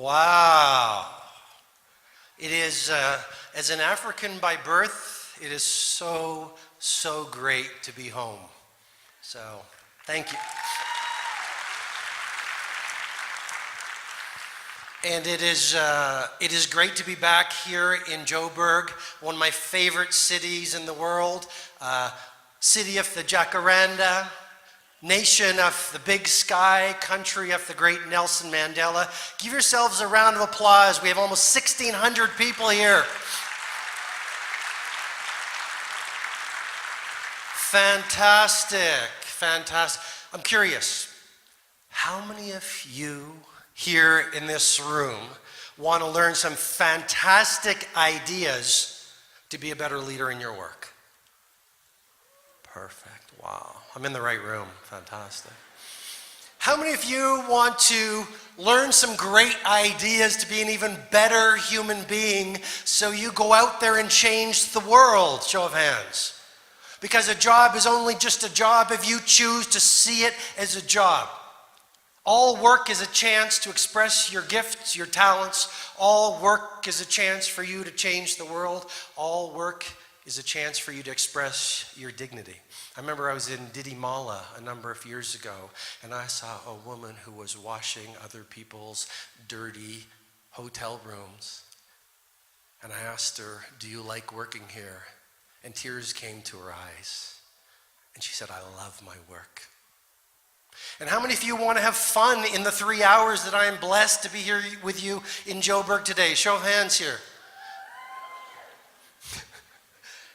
Wow. It is, as an African by birth, it is so, so great to be home. So, thank you. And it is great to be back here in Joburg, one of my favorite cities in the world, city of the Jacaranda, nation of the big sky, country of the great Nelson Mandela. Give yourselves a round of applause. We have almost 1,600 people here. Fantastic, fantastic. I'm curious, how many of you here in this room want to learn some fantastic ideas to be a better leader in your work? Perfect. Wow. I'm in the right room. Fantastic. How many of you want to learn some great ideas to be an even better human being so you go out there and change the world? Show of hands. Because a job is only just a job if you choose to see it as a job. All work is a chance to express your gifts, your talents. All work is a chance for you to change the world. All work is a chance for you to express your dignity. I remember I was in Didimala a number of years ago, and I saw a woman who was washing other people's dirty hotel rooms. And I asked her, "Do you like working here?" And tears came to her eyes. And she said, "I love my work." And how many of you want to have fun in the 3 hours that I am blessed to be here with you in Joburg today? Show of hands here.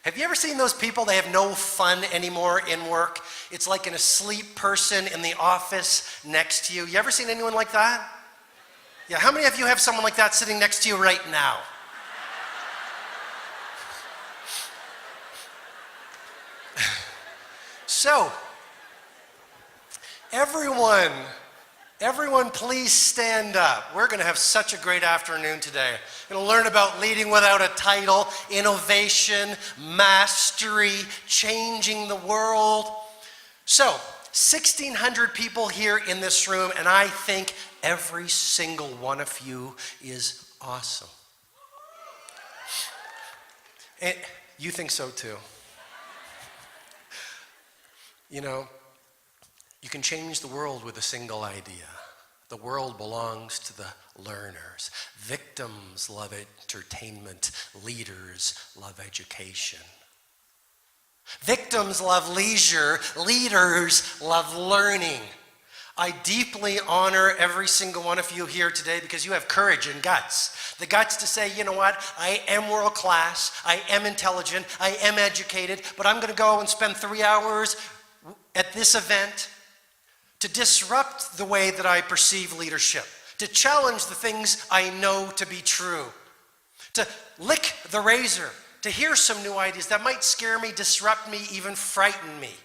Have you ever seen those people, they have no fun anymore in work? It's like an asleep person in the office next to you. You ever seen anyone like that? Yeah, how many of you have someone like that sitting next to you right now? So, everyone please stand up. We're going to have such a great afternoon today. We're going to learn about leading without a title, innovation, mastery, changing the world. So, 1,600 people here in this room, and I think every single one of you is awesome. And you think so too. You know, you can change the world with a single idea. The world belongs to the learners. Victims love entertainment. Leaders love education. Victims love leisure. Leaders love learning. I deeply honor every single one of you here today because you have courage and guts. The guts to say, you know what, I am world class, I am intelligent, I am educated, but I'm going to go and spend 3 hours at this event to disrupt the way that I perceive leadership, to challenge the things I know to be true, to lick the razor, to hear some new ideas that might scare me, disrupt me, even frighten me.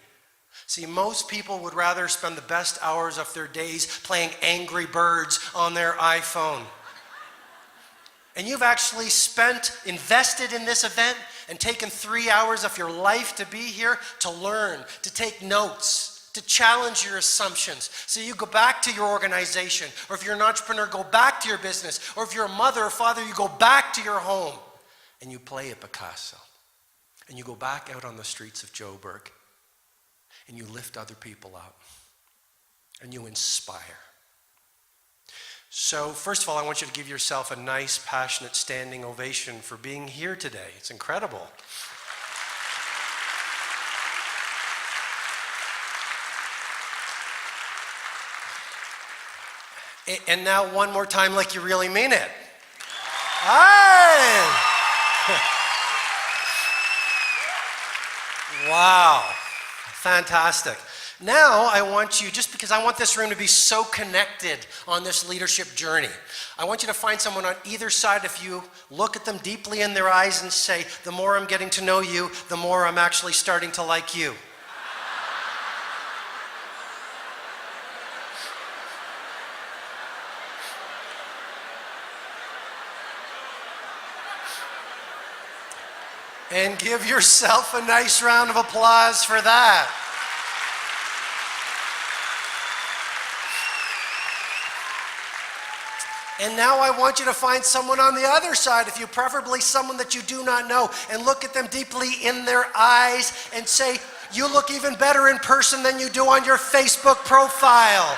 See, most people would rather spend the best hours of their days playing Angry Birds on their iPhone. And you've actually invested in this event and taken 3 hours of your life to be here to learn, to take notes, to challenge your assumptions. So you go back to your organization, or if you're an entrepreneur, go back to your business, or if you're a mother or father, you go back to your home and you play a Picasso. And you go back out on the streets of Joburg and you lift other people up and you inspire. So first of all, I want you to give yourself a nice, passionate standing ovation for being here today. It's incredible. And now one more time like you really mean it. Aye. Wow. Fantastic. Now I want you, just because I want this room to be so connected on this leadership journey, I want you to find someone on either side of you, look at them deeply in their eyes and say, the more I'm getting to know you, the more I'm actually starting to like you. And give yourself a nice round of applause for that. And now I want you to find someone on the other side of you, preferably someone that you do not know, and look at them deeply in their eyes and say, you look even better in person than you do on your Facebook profile.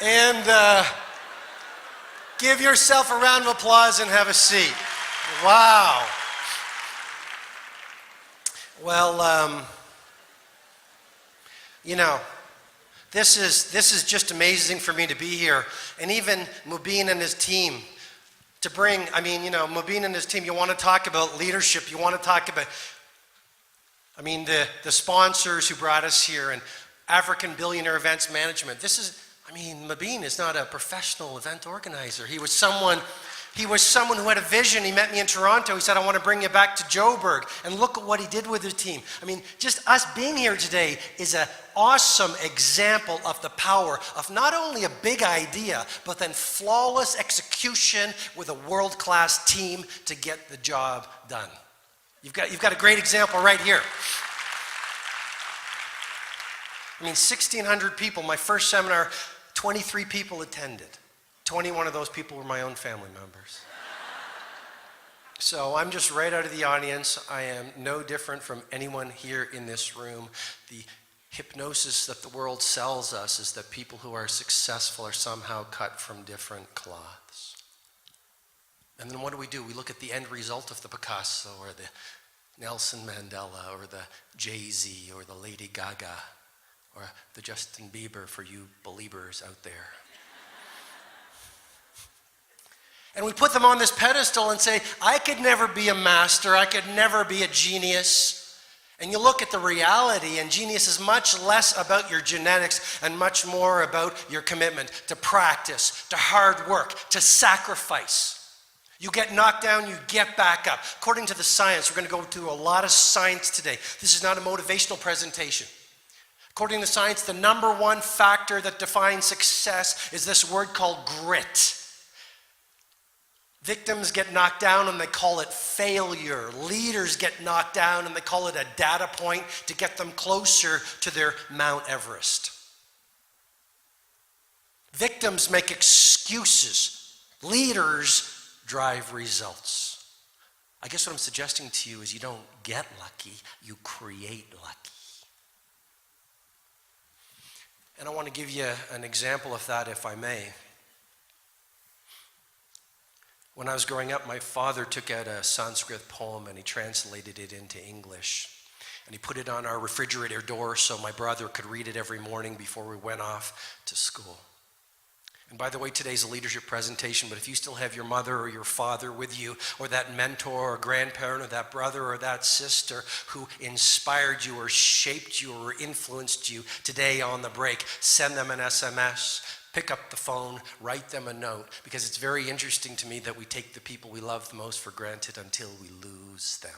And give yourself a round of applause and have a seat. Wow. Well, this is just amazing for me to be here. And even Mubin and his team to bring, Mubin and his team, you want to talk about leadership, you want to talk about, the sponsors who brought us here and African Billionaire Events Management. Mubin is not a professional event organizer. He was someone who had a vision. He met me in Toronto. He said, I want to bring you back to Joburg. And look at what he did with his team. Just us being here today is an awesome example of the power of not only a big idea, but then flawless execution with a world-class team to get the job done. You've got a great example right here. 1,600 people, my first seminar, 23 people attended. 21 of those people were my own family members. So I'm just right out of the audience. I am no different from anyone here in this room. The hypnosis that the world sells us is that people who are successful are somehow cut from different cloths. And then what do? We look at the end result of the Picasso or the Nelson Mandela or the Jay-Z or the Lady Gaga or the Justin Bieber for you believers out there. And we put them on this pedestal and say, I could never be a master, I could never be a genius. And you look at the reality, and genius is much less about your genetics and much more about your commitment to practice, to hard work, to sacrifice. You get knocked down, you get back up. According to the science, we're going to go through a lot of science today. This is not a motivational presentation. According to science, the number one factor that defines success is this word called grit. Victims get knocked down and they call it failure. Leaders get knocked down and they call it a data point to get them closer to their Mount Everest. Victims make excuses. Leaders drive results. I guess what I'm suggesting to you is you don't get lucky, you create lucky. And I want to give you an example of that, if I may. When I was growing up, my father took out a Sanskrit poem and he translated it into English. And he put it on our refrigerator door so my brother could read it every morning before we went off to school. And by the way, today's a leadership presentation, but if you still have your mother or your father with you, or that mentor or grandparent or that brother or that sister who inspired you or shaped you or influenced you today on the break, send them an SMS. Pick up the phone, write them a note, because it's very interesting to me that we take the people we love the most for granted until we lose them.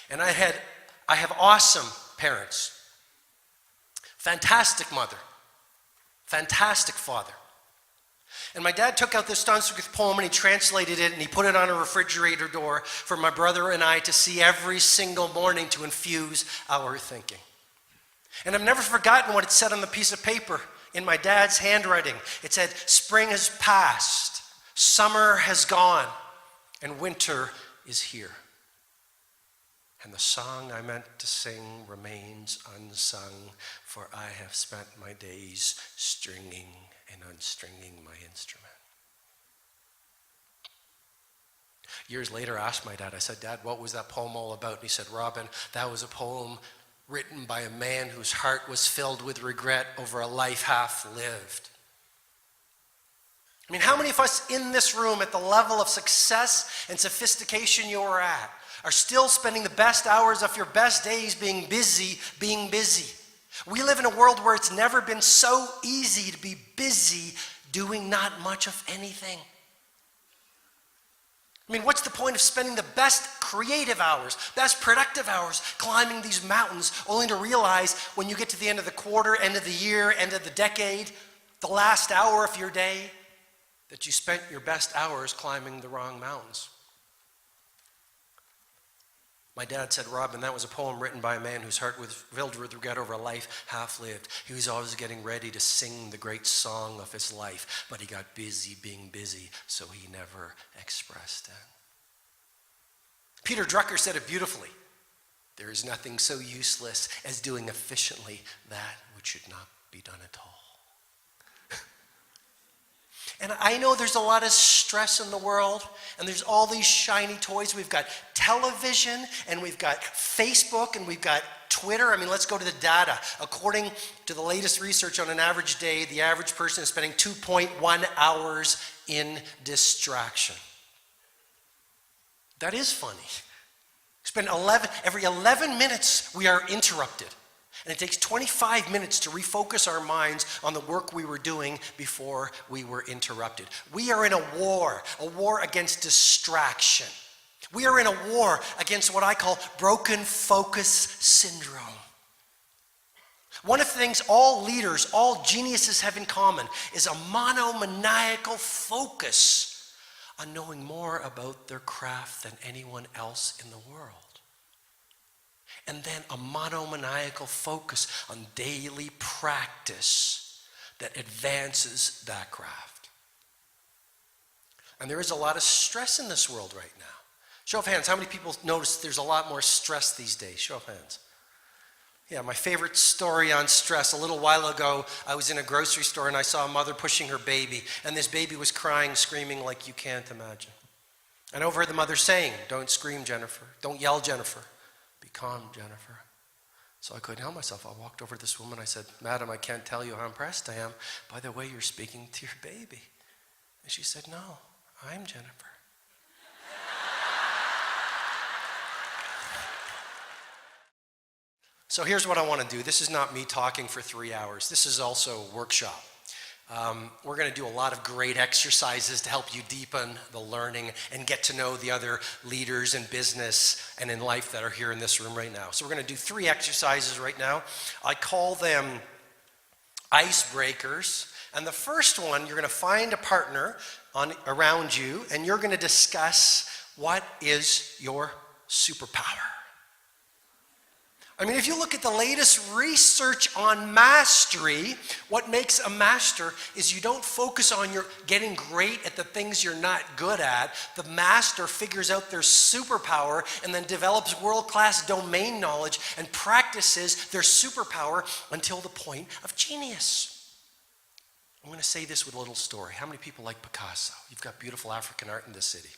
And I have awesome parents. Fantastic mother. Fantastic father. And my dad took out this Sanskrit poem and he translated it and he put it on a refrigerator door for my brother and I to see every single morning to infuse our thinking. And I've never forgotten what it said on the piece of paper in my dad's handwriting. It said, spring has passed, summer has gone, and winter is here. And the song I meant to sing remains unsung, for I have spent my days stringing and unstringing my instrument. Years later, I asked my dad, I said, Dad, what was that poem all about? And he said, Robin, that was a poem written by a man whose heart was filled with regret over a life half lived. How many of us in this room at the level of success and sophistication you're at are still spending the best hours of your best days being busy? We live in a world where it's never been so easy to be busy doing not much of anything. What's the point of spending the best creative hours, best productive hours climbing these mountains, only to realize when you get to the end of the quarter, end of the year, end of the decade, the last hour of your day, that you spent your best hours climbing the wrong mountains? My dad said, Robin, that was a poem written by a man whose heart was filled with regret over a life half lived. He was always getting ready to sing the great song of his life, but he got busy being busy, so he never expressed it. Peter Drucker said it beautifully. There is nothing so useless as doing efficiently that which should not be done at all. And I know there's a lot of stress in the world, and there's all these shiny toys. We've got television, and we've got Facebook, and we've got Twitter. I mean, let's go to the data. According to the latest research, on an average day, the average person is spending 2.1 hours in distraction. That is funny. Every 11 minutes, we are interrupted. And it takes 25 minutes to refocus our minds on the work we were doing before we were interrupted. We are in a war against distraction. We are in a war against what I call broken focus syndrome. One of the things all leaders, all geniuses have in common is a monomaniacal focus on knowing more about their craft than anyone else in the world. And then a monomaniacal focus on daily practice that advances that craft. And there is a lot of stress in this world right now. Show of hands, how many people notice there's a lot more stress these days? Show of hands. Yeah, my favorite story on stress, a little while ago, I was in a grocery store and I saw a mother pushing her baby, and this baby was crying, screaming like you can't imagine. And I overheard the mother saying, "Don't scream, Jennifer. Don't yell, Jennifer. Be calm, Jennifer." So I couldn't help myself. I walked over to this woman. I said, "Madam, I can't tell you how impressed I am by the way you're speaking to your baby." And she said, "No, I'm Jennifer." So here's what I want to do. This is not me talking for 3 hours. This is also a workshop. We're going to do a lot of great exercises to help you deepen the learning and get to know the other leaders in business and in life that are here in this room right now. So we're going to do 3 exercises right now. I call them icebreakers. And the first one, you're going to find a partner around you, and you're going to discuss what is your superpower. I mean, if you look at the latest research on mastery, what makes a master is you don't focus on your getting great at the things you're not good at. The master figures out their superpower and then develops world-class domain knowledge and practices their superpower until the point of genius. I'm going to say this with a little story. How many people like Picasso? You've got beautiful African art in this city.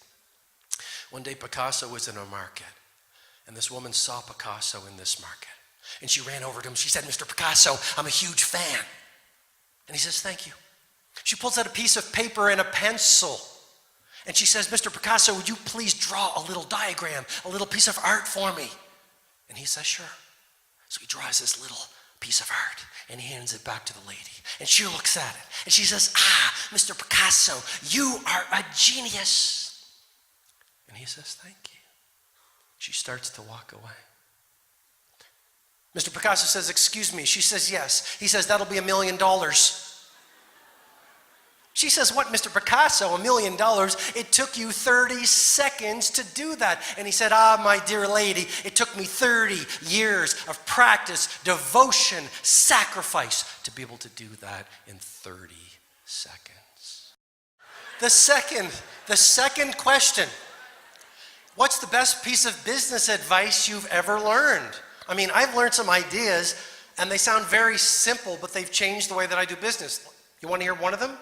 One day Picasso was in a market. And this woman saw Picasso in this market. And she ran over to him. She said, "Mr. Picasso, I'm a huge fan." And he says, "Thank you." She pulls out a piece of paper and a pencil. And she says, "Mr. Picasso, would you please draw a little diagram, a little piece of art for me?" And he says, "Sure." So he draws this little piece of art and he hands it back to the lady. And she looks at it. And she says, "Ah, Mr. Picasso, you are a genius." And he says, "Thank you." She starts to walk away. Mr. Picasso says, "Excuse me." She says, "Yes." He says, "That'll be $1 million." She says, "What, Mr. Picasso, $1 million? It took you 30 seconds to do that." And he said, "Ah, my dear lady, it took me 30 years of practice, devotion, sacrifice to be able to do that in 30 seconds. The second question. What's the best piece of business advice you've ever learned? I mean, I've learned some ideas, and they sound very simple, but they've changed the way that I do business. You want to hear one of them?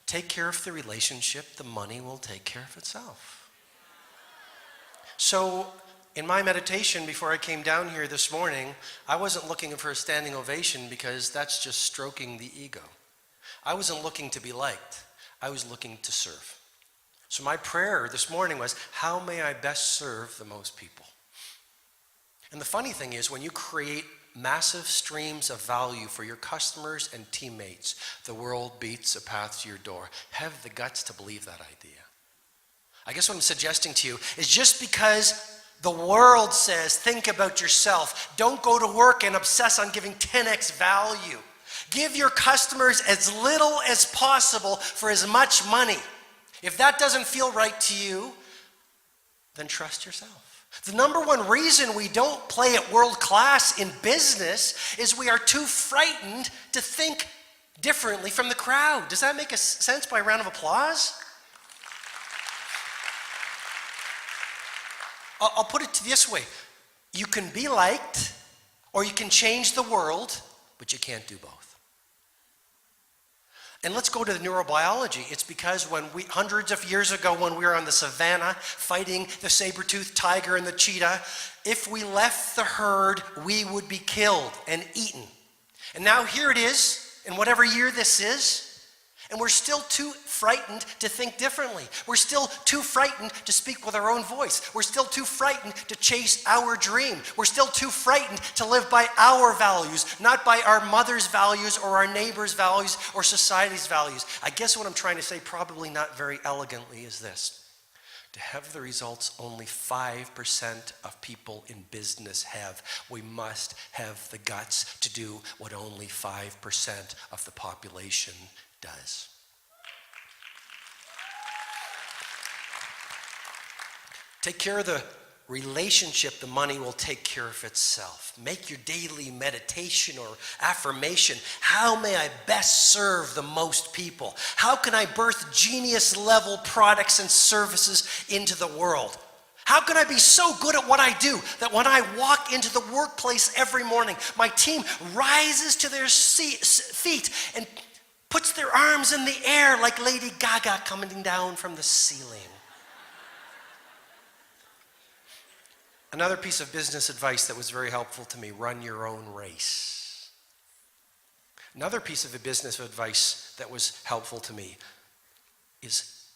Take care of the relationship, the money will take care of itself. So, in my meditation before I came down here this morning, I wasn't looking for a standing ovation because that's just stroking the ego. I wasn't looking to be liked. I was looking to serve. So my prayer this morning was, how may I best serve the most people? And the funny thing is, when you create massive streams of value for your customers and teammates, the world beats a path to your door. Have the guts to believe that idea. I guess what I'm suggesting to you is just because the world says, think about yourself, don't go to work and obsess on giving 10x value. Give your customers as little as possible for as much money. If that doesn't feel right to you, then trust yourself. The number one reason we don't play at world class in business is we are too frightened to think differently from the crowd. Does that make sense by a round of applause? I'll put it this way. You can be liked or you can change the world, but you can't do both. And let's go to the neurobiology. It's because hundreds of years ago when we were on the savannah fighting the saber-toothed tiger and the cheetah, if we left the herd, we would be killed and eaten. And now here it is, in whatever year this is, and we're still too frightened to think differently. We're still too frightened to speak with our own voice. We're still too frightened to chase our dream. We're still too frightened to live by our values, not by our mother's values or our neighbor's values or society's values. I guess what I'm trying to say, probably not very elegantly, is this. To have the results only 5% of people in business have, we must have the guts to do what only 5% of the population does. Take care of the relationship, the money will take care of itself. Make your daily meditation or affirmation. How may I best serve the most people? How can I birth genius level products and services into the world? How can I be so good at what I do that when I walk into the workplace every morning, my team rises to their feet and puts their arms in the air like Lady Gaga coming down from the ceiling? Another piece of business advice that was very helpful to me: run your own race. Another piece of business advice that was helpful to me is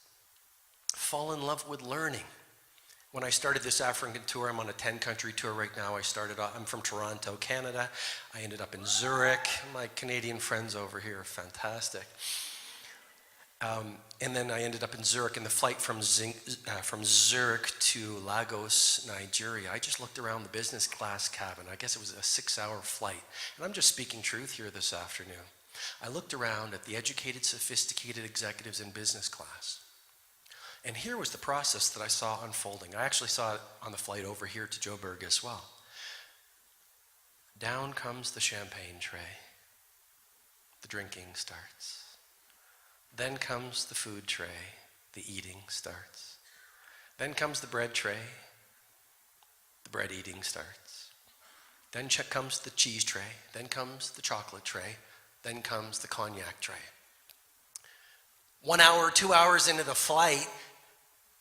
fall in love with learning. When I started this African tour, I'm on a 10-country tour right now. I'm from Toronto, Canada. I ended up in Zurich. My Canadian friends over here are fantastic. And then I ended up in Zurich, and the flight from Zurich to Lagos, Nigeria, I just looked around the business class cabin. I guess it was a 6-hour flight. And I'm just speaking truth here this afternoon. I looked around at the educated, sophisticated executives in business class. And here was the process that I saw unfolding. I actually saw it on the flight over here to Joburg as well. Down comes the champagne tray. The drinking starts. Then comes the food tray. The eating starts. Then comes the bread tray. The bread eating starts. Then comes the cheese tray. Then comes the chocolate tray. Then comes the cognac tray. 1 hour, 2 hours into the flight,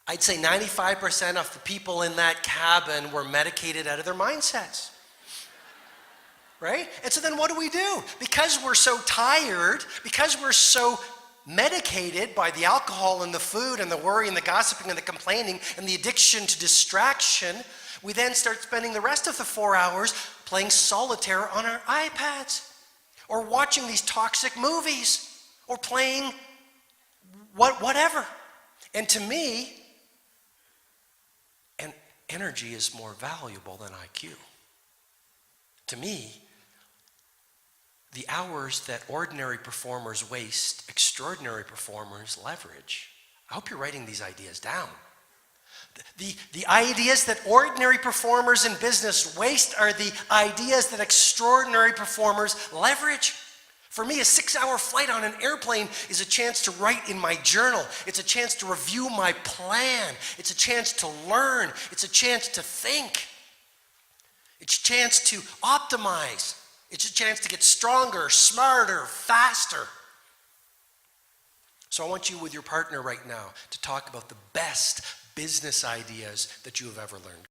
I'd say 95% of the people in that cabin were medicated out of their mindsets. Right? And so then what do? Because we're so tired, because we're so medicated by the alcohol and the food and the worry and the gossiping and the complaining and the addiction to distraction, we then start spending the rest of the 4 hours playing solitaire on our iPads or watching these toxic movies or playing whatever. And to me, energy is more valuable than IQ. To me, the hours that ordinary performers waste, extraordinary performers leverage. I hope you're writing these ideas down. The ideas that ordinary performers in business waste are the ideas that extraordinary performers leverage. For me, a 6-hour flight on an airplane is a chance to write in my journal. It's a chance to review my plan. It's a chance to learn. It's a chance to think. It's a chance to optimize. It's a chance to get stronger, smarter, faster. So I want you with your partner right now to talk about the best business ideas that you have ever learned.